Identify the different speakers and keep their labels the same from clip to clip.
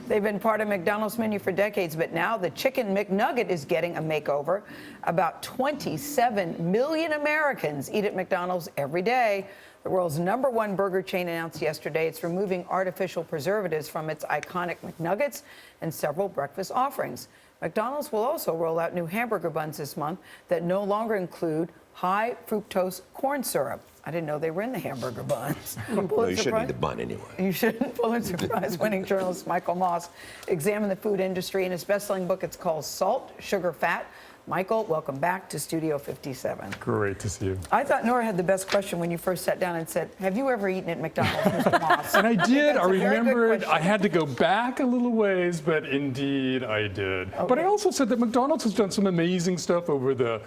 Speaker 1: They've been part of McDonald's menu for decades, but now the Chicken McNugget is getting a makeover. About 27 million Americans eat at McDonald's every day. The world's #1 burger chain announced yesterday it's removing artificial preservatives from its iconic McNuggets and several breakfast offerings. McDonald's will also roll out new hamburger buns this month that no longer include high-fructose corn syrup. I didn't know they were in the hamburger buns.
Speaker 2: Well, you shouldn't eat the bun anyway.
Speaker 1: You shouldn't. Pulitzer Prize-winning journalist Michael Moss examined the food industry in his best-selling book. It's called Salt, Sugar, Fat. Michael, welcome back to Studio 57.
Speaker 3: Great to see you.
Speaker 1: I thought Nora had the best question when you first sat down and said, have you ever eaten at McDonald's, Mr. Moss?
Speaker 3: And I did. I remembered.
Speaker 1: question.
Speaker 3: I had to go back a little ways, but indeed I did.
Speaker 1: Okay.
Speaker 3: But I also said that McDonald's has done some amazing stuff over the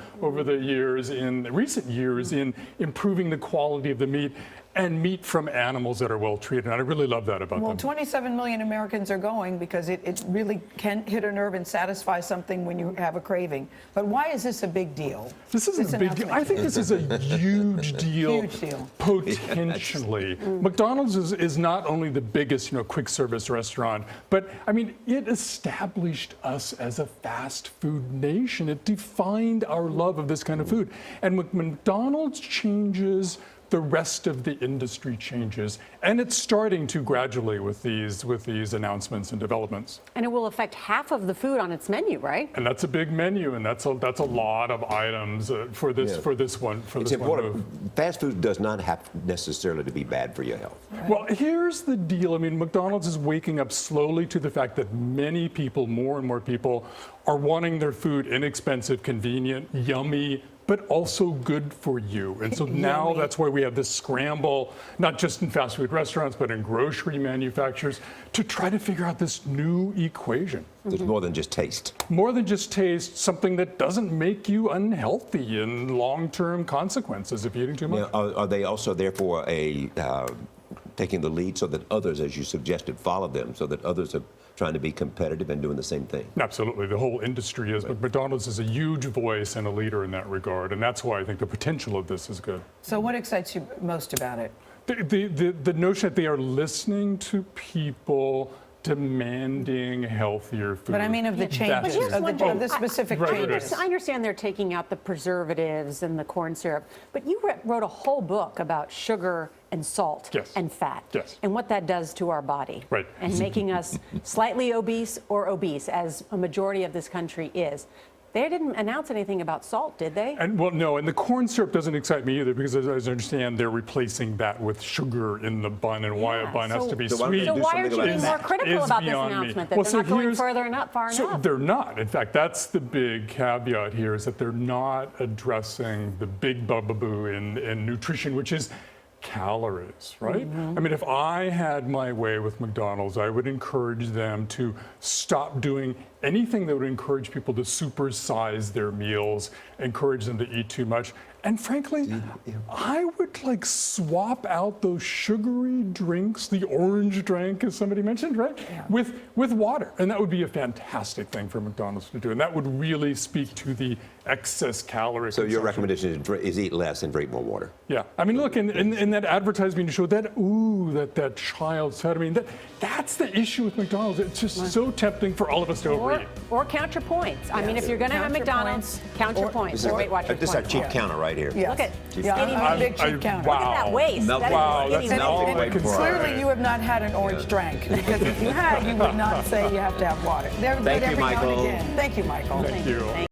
Speaker 3: years, in recent years, in improving the quality of the meat and meat from animals that are well treated. And I really love that about
Speaker 1: Well,
Speaker 3: them.
Speaker 1: 27 million Americans are going because it really can hit a nerve and satisfy something when you have a craving. But why is this a big deal?
Speaker 3: This is a big deal. I think this is a huge deal.
Speaker 1: Huge deal.
Speaker 3: Potentially. McDonald's is not only the biggest, quick service restaurant, but I mean, it established us as a fast food nation. It defined our love of this kind of food. And when McDonald's changes, the rest of the industry changes, and it's starting to gradually with these announcements and developments.
Speaker 4: And it will affect half of the food on its menu, right?
Speaker 3: And that's a big menu, and that's a lot of items for this one.
Speaker 2: It's important. Fast food does not have necessarily to be bad for your health.
Speaker 3: Right. Well, here's the deal. I mean, McDonald's is waking up slowly to the fact that many people, more and more people, are wanting their food inexpensive, convenient, yummy, but also good for you. And so now that's why we have this scramble, not just in fast food restaurants, but in grocery manufacturers, to try to figure out this new equation.
Speaker 2: There's more than just taste.
Speaker 3: More than just taste, something that doesn't make you unhealthy in long-term consequences if you're eating too much.
Speaker 2: Now, are they also therefore taking the lead so that others, as you suggested, follow them, so that others are trying to be competitive and doing the same thing?
Speaker 3: Absolutely. The whole industry is, but McDonald's is a huge voice and a leader in that regard, and that's why I think the potential of this is good.
Speaker 1: So what excites you most about it?
Speaker 3: The notion that they are listening to people demanding healthier food.
Speaker 1: But I mean of the changes, of the specific changes.
Speaker 4: I understand they're taking out the preservatives and the corn syrup, but you wrote a whole book about sugar and salt and fat and what that does to our body.
Speaker 3: Right.
Speaker 4: And making us slightly obese or obese, as a majority of this country is. They didn't announce anything about salt, did they?
Speaker 3: And well, no, and the corn syrup doesn't excite me either, because as I understand, they're replacing that with sugar in the bun, and why a bun has to be sweet.
Speaker 4: So why aren't you being more critical about this announcement, that they're not going far enough?
Speaker 3: They're not. In fact, that's the big caveat here, is that they're not addressing the big bugaboo in nutrition, which is calories, right? I mean, if I had my way with McDonald's, I would encourage them to stop doing anything that would encourage people to supersize their meals, encourage them to eat too much. And frankly, I would swap out those sugary drinks, the orange drink, as somebody mentioned, right? With water. And that would be a fantastic thing for McDonald's to do. And that would really speak to the excess calorie
Speaker 2: So
Speaker 3: consumption.
Speaker 2: your recommendation is eat less and drink more water?
Speaker 3: Yeah. I mean, look, in that advertisement you showed, that child's fat. I mean, that's the issue with McDonald's. It's just so tempting for all of us to overeat.
Speaker 4: Or count your points. I mean, if you're going to have McDonald's, count your points. Or Weight Watchers
Speaker 2: This is our cheap counter right here.
Speaker 1: Yes.
Speaker 4: Look at
Speaker 1: I'm a big cheap counter.
Speaker 4: Look at that waist.
Speaker 3: Wow, that's
Speaker 2: melting weight for
Speaker 1: Clearly, you have not had an orange drink, because if you had, you would not say you have to have water.
Speaker 2: Thank you, Michael.
Speaker 1: Thank you, Michael.
Speaker 3: Thank you.